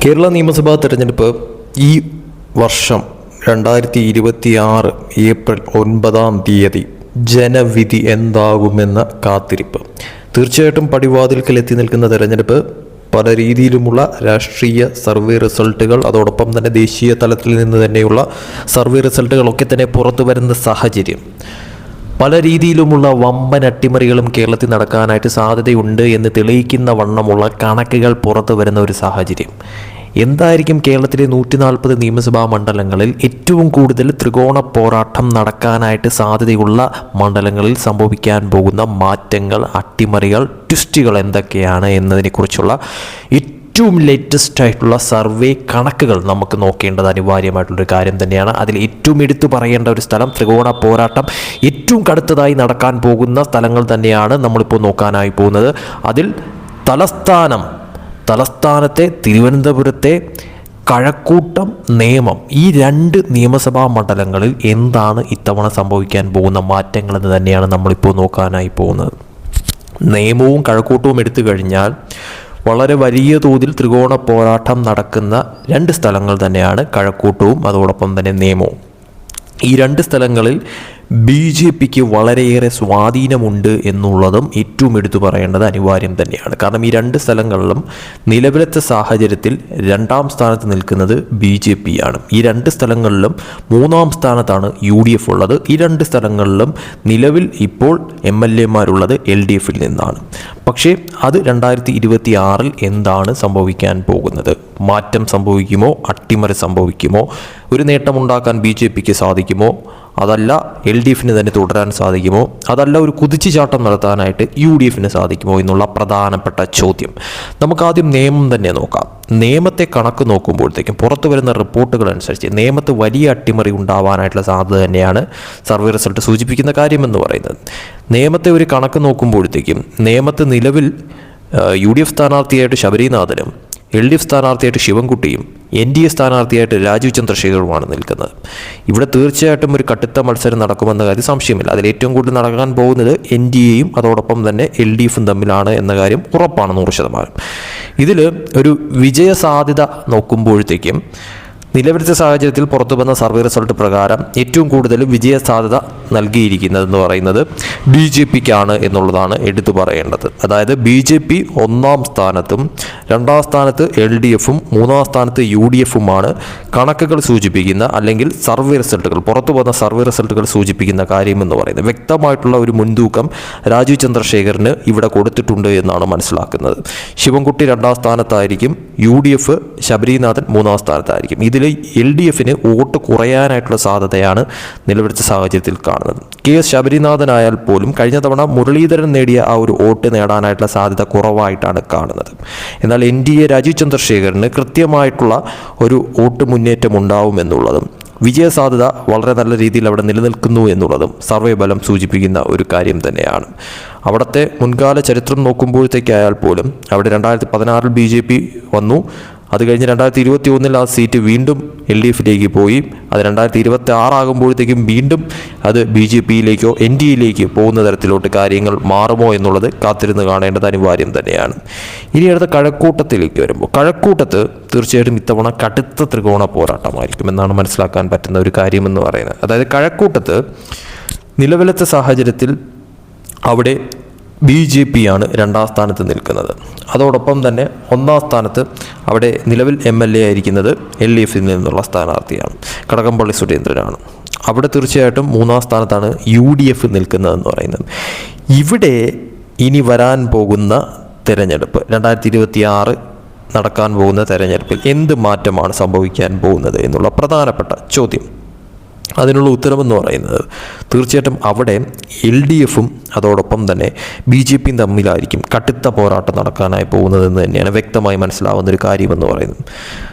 കേരള നിയമസഭാ തെരഞ്ഞെടുപ്പ് ഈ വർഷം 2026 ഏപ്രിൽ 9 ജനവിധി എന്താകുമെന്ന കാത്തിരിപ്പ്. തീർച്ചയായിട്ടും പടിവാതിൽക്കൽ എത്തി നിൽക്കുന്ന തെരഞ്ഞെടുപ്പ്. പല രീതിയിലുമുള്ള രാഷ്ട്രീയ സർവേ റിസൾട്ടുകൾ, അതോടൊപ്പം തന്നെ ദേശീയ തലത്തിൽ നിന്ന് തന്നെയുള്ള സർവേ റിസൾട്ടുകളൊക്കെ തന്നെ പുറത്തു വരുന്ന സാഹചര്യം. പല രീതിയിലുമുള്ള വമ്പൻ അട്ടിമറികളും കേരളത്തിൽ നടക്കാനായിട്ട് സാധ്യതയുണ്ട് എന്ന് തെളിയിക്കുന്ന വണ്ണമുള്ള കണക്കുകൾ പുറത്തു വരുന്ന ഒരു സാഹചര്യം. എന്തായിരിക്കും കേരളത്തിലെ 140 നിയമസഭാ മണ്ഡലങ്ങളിൽ ഏറ്റവും കൂടുതൽ ത്രികോണ പോരാട്ടം നടക്കാനായിട്ട് സാധ്യതയുള്ള മണ്ഡലങ്ങളിൽ സംഭവിക്കാൻ പോകുന്ന മാറ്റങ്ങൾ, അട്ടിമറികൾ, ട്വിസ്റ്റുകൾ എന്തൊക്കെയാണ് എന്നതിനെക്കുറിച്ചുള്ള ഏറ്റവും ലേറ്റസ്റ്റ് ആയിട്ടുള്ള സർവേ കണക്കുകൾ നമുക്ക് നോക്കേണ്ടത് അനിവാര്യമായിട്ടുള്ളൊരു കാര്യം തന്നെയാണ്. അതിൽ ഏറ്റവും എടുത്തു പറയേണ്ട ഒരു സ്ഥലം, ത്രികോണ പോരാട്ടം ഏറ്റവും കടുത്തതായി നടക്കാൻ പോകുന്ന സ്ഥലങ്ങൾ തന്നെയാണ് നമ്മളിപ്പോൾ നോക്കാനായി പോകുന്നത്. അതിൽ തലസ്ഥാനത്തെ തിരുവനന്തപുരത്തെ കഴക്കൂട്ടം, നേമം, ഈ 2 നിയമസഭാ മണ്ഡലങ്ങളിൽ എന്താണ് ഇത്തവണ സംഭവിക്കാൻ പോകുന്ന മാറ്റങ്ങളെന്ന് തന്നെയാണ് നമ്മളിപ്പോൾ നോക്കാനായി പോകുന്നത്. നേമവും കഴക്കൂട്ടവും എടുത്തു കഴിഞ്ഞാൽ വളരെ വലിയ തോതിൽ ത്രികോണ പോരാട്ടം നടക്കുന്ന 2 സ്ഥലങ്ങൾ തന്നെയാണ് കഴക്കൂട്ടവും അതോടൊപ്പം തന്നെ നേമവും. ഈ 2 സ്ഥലങ്ങളിൽ BJPക്ക് വളരെയേറെ സ്വാധീനമുണ്ട് എന്നുള്ളതും ഏറ്റവും എടുത്തു പറയേണ്ടത് അനിവാര്യം തന്നെയാണ്. കാരണം ഈ 2 സ്ഥലങ്ങളിലും നിലവിലത്തെ സാഹചര്യത്തിൽ 2ാം സ്ഥാനത്ത് നിൽക്കുന്നത് BJP ആണ്. ഈ 2 സ്ഥലങ്ങളിലും 3ാം സ്ഥാനത്താണ് UDF ഉള്ളത്. ഈ 2 സ്ഥലങ്ങളിലും നിലവിൽ ഇപ്പോൾ MLAമാരുള്ളത് LDFിൽ നിന്നാണ്. പക്ഷേ അത് 2026 എന്താണ് സംഭവിക്കാൻ പോകുന്നത്? മാറ്റം സംഭവിക്കുമോ? അട്ടിമറി സംഭവിക്കുമോ? ഒരു നേട്ടമുണ്ടാക്കാൻ BJPക്ക് സാധിക്കുമോ? അതല്ല LDFിന് തന്നെ തുടരാൻ സാധിക്കുമോ? അതല്ല ഒരു കുതിച്ചുചാട്ടം നടത്താനായിട്ട് UDFിന് സാധിക്കുമോ എന്നുള്ള പ്രധാനപ്പെട്ട ചോദ്യം. നമുക്കാദ്യം നിയമം തന്നെ നോക്കാം. നിയമത്തെ കണക്ക് നോക്കുമ്പോഴത്തേക്കും പുറത്തു വരുന്ന റിപ്പോർട്ടുകൾ അനുസരിച്ച് നിയമത്ത് വലിയ അട്ടിമറി ഉണ്ടാവാനായിട്ടുള്ള സാധ്യത തന്നെയാണ് സർവേ റിസൾട്ട് സൂചിപ്പിക്കുന്ന കാര്യമെന്ന് പറയുന്നത്. നിയമത്തെ ഒരു കണക്ക് നോക്കുമ്പോഴത്തേക്കും നിയമത്ത് നിലവിൽ UDF സ്ഥാനാർത്ഥിയായിട്ട് ശബരിനാഥനും LDF സ്ഥാനാർത്ഥിയായിട്ട് ശിവൻകുട്ടിയും NDA സ്ഥാനാർത്ഥിയായിട്ട് രാജീവ് ചന്ദ്രശേഖറുമാണ് നിൽക്കുന്നത്. ഇവിടെ തീർച്ചയായിട്ടും ഒരു കടുത്ത മത്സരം നടക്കുമെന്ന കാര്യം സംശയമില്ല. അതിൽ ഏറ്റവും കൂടുതൽ നടക്കാൻ പോകുന്നത് NDAയും അതോടൊപ്പം തന്നെ LDFും തമ്മിലാണ് എന്ന കാര്യം ഉറപ്പാണ് 100%. ഇതിൽ ഒരു വിജയ സാധ്യത നോക്കുമ്പോഴത്തേക്കും നിലവിലത്തെ സാഹചര്യത്തിൽ പുറത്തു വന്ന സർവേ റിസൾട്ട് പ്രകാരം ഏറ്റവും കൂടുതൽ വിജയ സാധ്യത നൽകിയിരിക്കുന്നതെന്ന് പറയുന്നത് BJPക്കാണ് എന്നുള്ളതാണ് എടുത്തു പറയേണ്ടത്. അതായത് BJP 1ാം സ്ഥാനത്തും 2ാം സ്ഥാനത്ത് LDFും 3ാം സ്ഥാനത്ത് UDFുമാണ് കണക്കുകൾ സൂചിപ്പിക്കുന്ന, അല്ലെങ്കിൽ സർവേ റിസൾട്ടുകൾ, പുറത്തു വന്ന സർവേ റിസൾട്ടുകൾ സൂചിപ്പിക്കുന്ന കാര്യമെന്ന് പറയുന്നത്. വ്യക്തമായിട്ടുള്ള ഒരു മുൻതൂക്കം രാജീവ് ചന്ദ്രശേഖറിന് ഇവിടെ കൊടുത്തിട്ടുണ്ട് എന്നാണ് മനസ്സിലാക്കുന്നത്. ശിവൻകുട്ടി 2ാം സ്ഥാനത്തായിരിക്കും, UDF ശബരിനാഥൻ 3ാം സ്ഥാനത്തായിരിക്കും. ഇതിൽ LDFിന് വോട്ട് കുറയാനായിട്ടുള്ള സാധ്യതയാണ് നിലവിലത്തെ സാഹചര്യത്തിൽ കാണുന്നത്. KS ശബരിനാഥനായാൽ പോലും കഴിഞ്ഞ തവണ മുരളീധരൻ നേടിയ ആ ഒരു വോട്ട് നേടാനായിട്ടുള്ള സാധ്യത കുറവായിട്ടാണ് കാണുന്നത്. എന്നാൽ NDA രാജീവ് ചന്ദ്രശേഖറിന് കൃത്യമായിട്ടുള്ള ഒരു വോട്ട് മുന്നേറ്റം ഉണ്ടാവുമെന്നുള്ളതും വിജയസാധ്യത വളരെ നല്ല രീതിയിൽ അവിടെ നിലനിൽക്കുന്നു എന്നുള്ളതും സർവേ ബലം സൂചിപ്പിക്കുന്ന ഒരു കാര്യം തന്നെയാണ്. അവിടുത്തെ മുൻകാല ചരിത്രം നോക്കുമ്പോഴത്തേക്കായാൽ പോലും അവിടെ 2016 BJP വന്നു. അത് കഴിഞ്ഞ് 2021 ആ സീറ്റ് വീണ്ടും LDFിലേക്ക് പോയി. അത് 2026 ആകുമ്പോഴത്തേക്കും വീണ്ടും അത് BJPയിലേക്കോ NDAയിലേക്കോ പോകുന്ന തരത്തിലോട്ട് കാര്യങ്ങൾ മാറുമോ എന്നുള്ളത് കാത്തിരുന്ന് കാണേണ്ടത് അനിവാര്യം തന്നെയാണ്. ഇനി അടുത്ത കഴക്കൂട്ടത്തിലേക്ക് വരുമ്പോൾ, കഴക്കൂട്ടത്ത് തീർച്ചയായിട്ടും ഇത്തവണ കടുത്ത ത്രികോണ പോരാട്ടമായിരിക്കും എന്നാണ് മനസ്സിലാക്കാൻ പറ്റുന്ന ഒരു കാര്യമെന്ന് പറയുന്നത്. അതായത് കഴക്കൂട്ടത്ത് നിലവിലത്തെ സാഹചര്യത്തിൽ അവിടെ BJPയാണ് 2ാം സ്ഥാനത്ത് നിൽക്കുന്നത്. അതോടൊപ്പം തന്നെ 1ാം സ്ഥാനത്ത് അവിടെ നിലവിൽ MLA ആയിരിക്കുന്നത് LDFിൽ നിന്നുള്ള സ്ഥാനാർത്ഥിയാണ്, കടകംപള്ളി സുരേന്ദ്രനാണ്. അവിടെ തീർച്ചയായിട്ടും 3ാം സ്ഥാനത്താണ് UDF നിൽക്കുന്നതെന്ന് പറയുന്നത്. ഇവിടെ ഇനി വരാൻ പോകുന്ന തെരഞ്ഞെടുപ്പ്, 2026 നടക്കാൻ പോകുന്ന തെരഞ്ഞെടുപ്പിൽ എന്ത് മാറ്റമാണ് സംഭവിക്കാൻ പോകുന്നത് എന്നുള്ള പ്രധാനപ്പെട്ട ചോദ്യം. അതിനുള്ള ഉത്തരമെന്ന് പറയുന്നത് തീർച്ചയായിട്ടും അവിടെ LDFും അതോടൊപ്പം തന്നെ BJPയും തമ്മിലായിരിക്കും കടുത്ത പോരാട്ടം നടക്കാനായി പോകുന്നതെന്ന് തന്നെയാണ് വ്യക്തമായി മനസ്സിലാവുന്നൊരു കാര്യമെന്ന് പറയുന്നത്.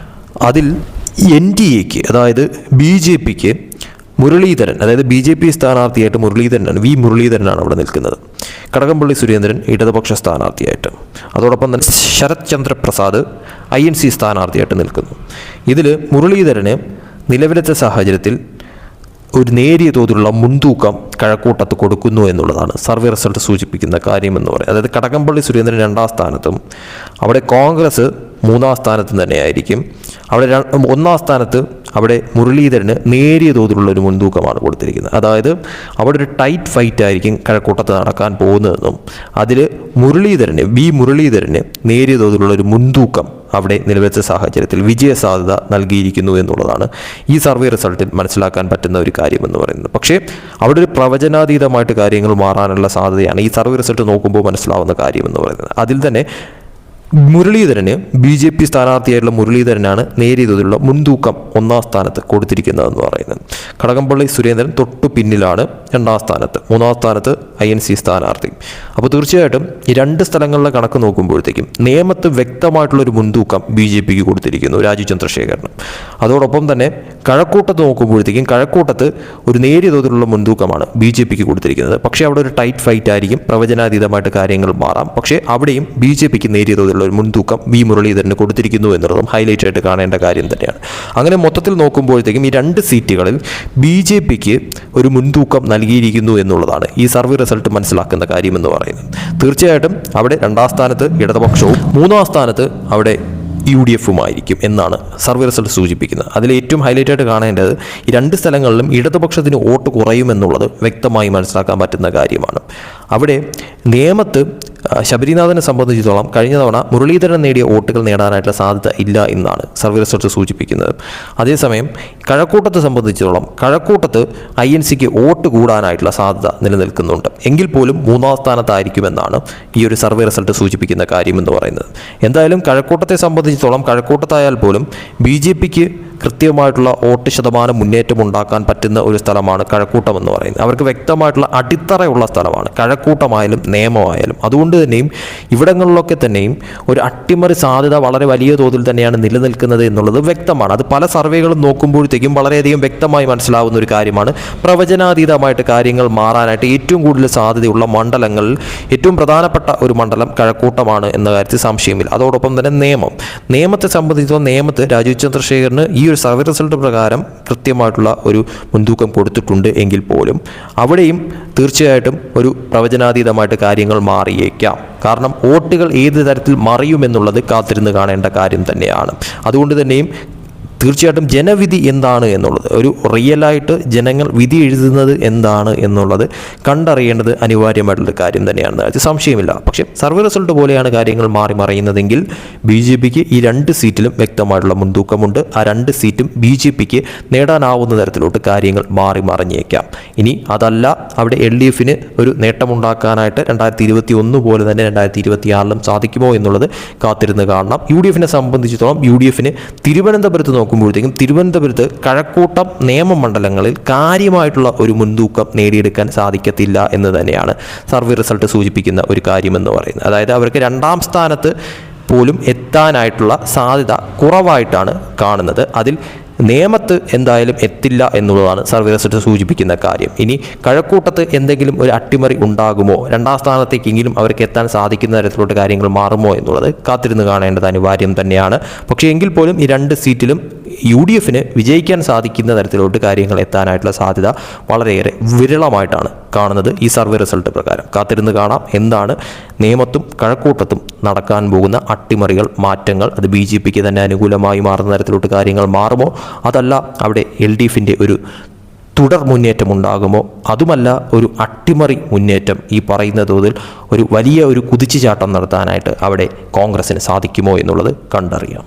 അതിൽ NDAക്ക്, അതായത് BJPക്ക് മുരളീധരൻ, അതായത് BJP സ്ഥാനാർത്ഥിയായിട്ട് മുരളീധരനാണ് അവിടെ നിൽക്കുന്നത്. കടകംപള്ളി സുരേന്ദ്രൻ ഇടതുപക്ഷ സ്ഥാനാർത്ഥിയായിട്ട്, അതോടൊപ്പം തന്നെ ശരത് ചന്ദ്ര പ്രസാദ് INC സ്ഥാനാർത്ഥിയായിട്ട് നിൽക്കുന്നു. ഇതിൽ മുരളീധരന് നിലവിലത്തെ സാഹചര്യത്തിൽ ഒരു നേരിയ തോതിലുള്ള മുൻതൂക്കം കഴക്കൂട്ടത്ത് കൊടുക്കുന്നു എന്നുള്ളതാണ് സർവേ റിസൾട്ട് സൂചിപ്പിക്കുന്ന കാര്യമെന്ന് പറയുന്നത്. അതായത് കടകംപള്ളി സുരേന്ദ്രൻ 2ാം സ്ഥാനത്തും അവിടെ കോൺഗ്രസ് മൂന്നാം സ്ഥാനത്ത് തന്നെയായിരിക്കും. അവിടെ ഒന്നാം സ്ഥാനത്ത് അവിടെ മുരളീധരന് നേരിയ തോതിലുള്ള ഒരു മുൻതൂക്കമാണ് കൊടുത്തിരിക്കുന്നത്. അതായത് അവിടെ ഒരു ടൈറ്റ് ഫൈറ്റ് ആയിരിക്കും കഴക്കൂട്ടത്ത് നടക്കാൻ പോകുന്നതെന്നും അതിൽ മുരളീധരന് നേരിയ തോതിലുള്ള ഒരു മുൻതൂക്കം അവിടെ നിലവിലത്തെ സാഹചര്യത്തിൽ വിജയസാധ്യത നൽകിയിരിക്കുന്നു എന്നുള്ളതാണ് ഈ സർവേ റിസൾട്ടിൽ മനസ്സിലാക്കാൻ പറ്റുന്ന ഒരു കാര്യമെന്ന് പറയുന്നത്. പക്ഷേ അവിടെ ഒരു പ്രവചനാതീതമായിട്ട് കാര്യങ്ങൾ മാറാനുള്ള സാധ്യതയാണ് ഈ സർവേ റിസൾട്ട് നോക്കുമ്പോൾ മനസ്സിലാവുന്ന കാര്യമെന്ന് പറയുന്നത്. അതിൽ തന്നെ മുരളീധരന് BJP സ്ഥാനാർത്ഥിയായിട്ടുള്ള മുരളീധരനാണ് നേരിയ തോതിലുള്ള മുൻതൂക്കം ഒന്നാം സ്ഥാനത്ത് കൊടുത്തിരിക്കുന്നതെന്ന് പറയുന്നത്. കടകംപള്ളി സുരേന്ദ്രൻ തൊട്ടു പിന്നിലാണ് രണ്ടാം സ്ഥാനത്ത്, മൂന്നാം സ്ഥാനത്ത് INC സ്ഥാനാർത്ഥി. അപ്പോൾ തീർച്ചയായിട്ടും ഈ രണ്ട് സ്ഥലങ്ങളിലെ കണക്ക് നോക്കുമ്പോഴത്തേക്കും നേമത്ത് വ്യക്തമായിട്ടുള്ളൊരു മുൻതൂക്കം BJPക്ക് കൊടുത്തിരിക്കുന്നു, രാജീവ് ചന്ദ്രശേഖരന്. അതോടൊപ്പം തന്നെ കഴക്കൂട്ടത്ത് നോക്കുമ്പോഴത്തേക്കും കഴക്കൂട്ടത്ത് ഒരു നേരിയ തോതിലുള്ള മുൻതൂക്കമാണ് BJPക്ക് കൊടുത്തിരിക്കുന്നത്. പക്ഷേ അവിടെ ഒരു ടൈറ്റ് ഫൈറ്റ് ആയിരിക്കും, പ്രവചനാതീതമായിട്ട് കാര്യങ്ങൾ മാറാം. പക്ഷേ അവിടെയും BJPക്ക് നേരിയ തോതിലുള്ള ഒരു മുൻതൂക്കം മുരളീധരന് കൊടുത്തിരിക്കുന്നു എന്നുള്ളതും ഹൈലൈറ്റ് ആയിട്ട് കാണേണ്ട കാര്യം തന്നെയാണ്. അങ്ങനെ മൊത്തത്തിൽ നോക്കുമ്പോഴത്തേക്കും ഈ രണ്ട് സീറ്റുകളിൽ BJPക്ക് ഒരു മുൻതൂക്കം നൽകിയിരിക്കുന്നു എന്നുള്ളതാണ് ഈ സർവേ റിസൾട്ട് മനസ്സിലാക്കുന്ന കാര്യമെന്ന് പറയുന്നത്. തീർച്ചയായിട്ടും അവിടെ രണ്ടാം സ്ഥാനത്ത് ഇടതുപക്ഷവും മൂന്നാം സ്ഥാനത്ത് അവിടെ UDFുമായിരിക്കും എന്നാണ് സർവേ റിസൾട്ട് സൂചിപ്പിക്കുന്നത്. അതിൽ ഏറ്റവും ഹൈലൈറ്റ് ആയിട്ട് കാണേണ്ടത് ഈ രണ്ട് സ്ഥലങ്ങളിലും ഇടതുപക്ഷത്തിന് വോട്ട് കുറയുമെന്നുള്ളത് വ്യക്തമായി മനസ്സിലാക്കാൻ പറ്റുന്ന കാര്യമാണ്. അവിടെ നേമത്ത് ശബരിനാഥനെ സംബന്ധിച്ചിടത്തോളം കഴിഞ്ഞ തവണ മുരളീധരൻ നേടിയ വോട്ടുകൾ നേടാനായിട്ടുള്ള സാധ്യത ഇല്ല എന്നാണ് സർവേ റിസൾട്ട് സൂചിപ്പിക്കുന്നത്. അതേസമയം കഴക്കൂട്ടത്തെ സംബന്ധിച്ചിടത്തോളം കഴക്കൂട്ടത്ത് INCക്ക് വോട്ട് കൂടാനായിട്ടുള്ള സാധ്യത നിലനിൽക്കുന്നുണ്ട്. എങ്കിൽ പോലും മൂന്നാം സ്ഥാനത്തായിരിക്കുമെന്നാണ് ഈ ഒരു സർവേ റിസൾട്ട് സൂചിപ്പിക്കുന്ന കാര്യമെന്ന് പറയുന്നത്. എന്തായാലും കഴക്കൂട്ടത്തെ സംബന്ധിച്ചിടത്തോളം കഴക്കൂട്ടത്തായാൽ പോലും BJPക്ക് കൃത്യമായിട്ടുള്ള വോട്ട് ശതമാനം മുന്നേറ്റം ഉണ്ടാക്കാൻ പറ്റുന്ന ഒരു സ്ഥലമാണ് കഴക്കൂട്ടം എന്ന് പറയുന്നത്. അവർക്ക് വ്യക്തമായിട്ടുള്ള അടിത്തറയുള്ള സ്ഥലമാണ് കഴക്കൂട്ടമായാലും നേമമായാലും. അതുകൊണ്ട് തന്നെയും ഇവിടങ്ങളിലൊക്കെ തന്നെയും ഒരു അട്ടിമറി സാധ്യത വളരെ വലിയ തോതിൽ തന്നെയാണ് നിലനിൽക്കുന്നത് എന്നുള്ളത് വ്യക്തമാണ്. അത് പല സർവേകളും നോക്കുമ്പോഴത്തേക്കും വളരെയധികം വ്യക്തമായി മനസ്സിലാവുന്ന ഒരു കാര്യമാണ്. പ്രവചനാതീതമായിട്ട് കാര്യങ്ങൾ മാറാനായിട്ട് ഏറ്റവും കൂടുതൽ സാധ്യതയുള്ള മണ്ഡലങ്ങളിൽ ഏറ്റവും പ്രധാനപ്പെട്ട ഒരു മണ്ഡലം കഴക്കൂട്ടമാണ് എന്ന കാര്യത്തിൽ സംശയമില്ല. അതോടൊപ്പം തന്നെ നേമത്തെ സംബന്ധിച്ചിടത്തോളം നേമത്ത് രാജീവ് ചന്ദ്രശേഖരന് ഈ ഒരു സർവേ റിസൾട്ട് പ്രകാരം കൃത്യമായിട്ടുള്ള ഒരു മുൻതൂക്കം കൊടുത്തിട്ടുണ്ട് എങ്കിൽ പോലും അവിടെയും തീർച്ചയായിട്ടും ഒരു പ്രവചനാതീതമായിട്ട് കാര്യങ്ങൾ മാറിയേക്കാം. കാരണം വോട്ടുകൾ ഏത് തരത്തിൽ മറിയുമെന്നുള്ളത് കാത്തിരുന്ന് കാണേണ്ട കാര്യം തന്നെയാണ്. അതുകൊണ്ട് തന്നെയും തീർച്ചയായിട്ടും ജനവിധി എന്താണ് എന്നുള്ളത്, ഒരു റിയലായിട്ട് ജനങ്ങൾ വിധി എഴുതുന്നത് എന്താണ് എന്നുള്ളത് കണ്ടറിയേണ്ടത് അനിവാര്യമായിട്ടുള്ളൊരു കാര്യം തന്നെയാണെന്ന് അത് സംശയമില്ല. പക്ഷേ സർവേ റിസൾട്ട് പോലെയാണ് കാര്യങ്ങൾ മാറി മറിയുന്നതെങ്കിൽ BJPക്ക് ഈ രണ്ട് സീറ്റിലും വ്യക്തമായിട്ടുള്ള മുൻതൂക്കമുണ്ട്. ആ രണ്ട് സീറ്റും BJPക്ക് നേടാനാവുന്ന തരത്തിലോട്ട് കാര്യങ്ങൾ മാറി മറിഞ്ഞേക്കാം. ഇനി അതല്ല അവിടെ LDFന് ഒരു നേട്ടമുണ്ടാക്കാനായിട്ട് 2021 പോലെ തന്നെ 2026 സാധിക്കുമോ എന്നുള്ളത് കാത്തിരുന്ന് കാണണം. UDFനെ സംബന്ധിച്ചിടത്തോളം UDFന് തിരുവനന്തപുരത്ത് നോക്കുമ്പോഴത്തേക്കും തിരുവനന്തപുരത്ത് കഴക്കൂട്ടം നിയമമണ്ഡലങ്ങളിൽ കാര്യമായിട്ടുള്ള ഒരു മുൻതൂക്കം നേടിയെടുക്കാൻ സാധിക്കത്തില്ല എന്ന് തന്നെയാണ് സർവേ റിസൾട്ട് സൂചിപ്പിക്കുന്ന ഒരു കാര്യമെന്ന് പറയുന്നത്. അതായത് അവർക്ക് രണ്ടാം സ്ഥാനത്ത് പോലും എത്താനായിട്ടുള്ള സാധ്യത കുറവായിട്ടാണ് കാണുന്നത്. അതിൽ നേമത്ത് എന്തായാലും എത്തില്ല എന്നുള്ളതാണ് സർവേ റിസൾട്ട് സൂചിപ്പിക്കുന്ന കാര്യം. ഇനി കഴക്കൂട്ടത്ത് എന്തെങ്കിലും ഒരു അട്ടിമറി ഉണ്ടാകുമോ, രണ്ടാം സ്ഥാനത്തേക്കെങ്കിലും അവർക്ക് എത്താൻ സാധിക്കുന്ന തരത്തിലോട്ട് കാര്യങ്ങൾ മാറുമോ എന്നുള്ളത് കാത്തിരുന്ന് കാണേണ്ടത് അനിവാര്യം തന്നെയാണ്. പക്ഷേ എങ്കിൽ പോലും ഈ രണ്ട് സീറ്റിലും UDFന് വിജയിക്കാൻ സാധിക്കുന്ന തരത്തിലോട്ട് കാര്യങ്ങൾ എത്താനായിട്ടുള്ള സാധ്യത വളരെയേറെ വിരളമായിട്ടാണ് കാണുന്നത് ഈ സർവേ റിസൾട്ട് പ്രകാരം. കാത്തിരുന്ന് കാണാം എന്താണ് നേമത്തും കഴക്കൂട്ടത്തും നടക്കാൻ പോകുന്ന അട്ടിമറികൾ, മാറ്റങ്ങൾ. അത് BJPക്ക് തന്നെ അനുകൂലമായി മാറുന്ന തരത്തിലോട്ട് കാര്യങ്ങൾ മാറുമോ, അതല്ല അവിടെ LDFിൻ്റെ ഒരു തുടർ മുന്നേറ്റം ഉണ്ടാകുമോ, അതുമല്ല ഒരു അട്ടിമറി മുന്നേറ്റം ഈ പറയുന്ന തോതിൽ ഒരു വലിയ ഒരു കുതിച്ചുചാട്ടം നടത്താനായിട്ട് അവിടെ കോൺഗ്രസിന് സാധിക്കുമോ എന്നുള്ളത് കണ്ടറിയാം.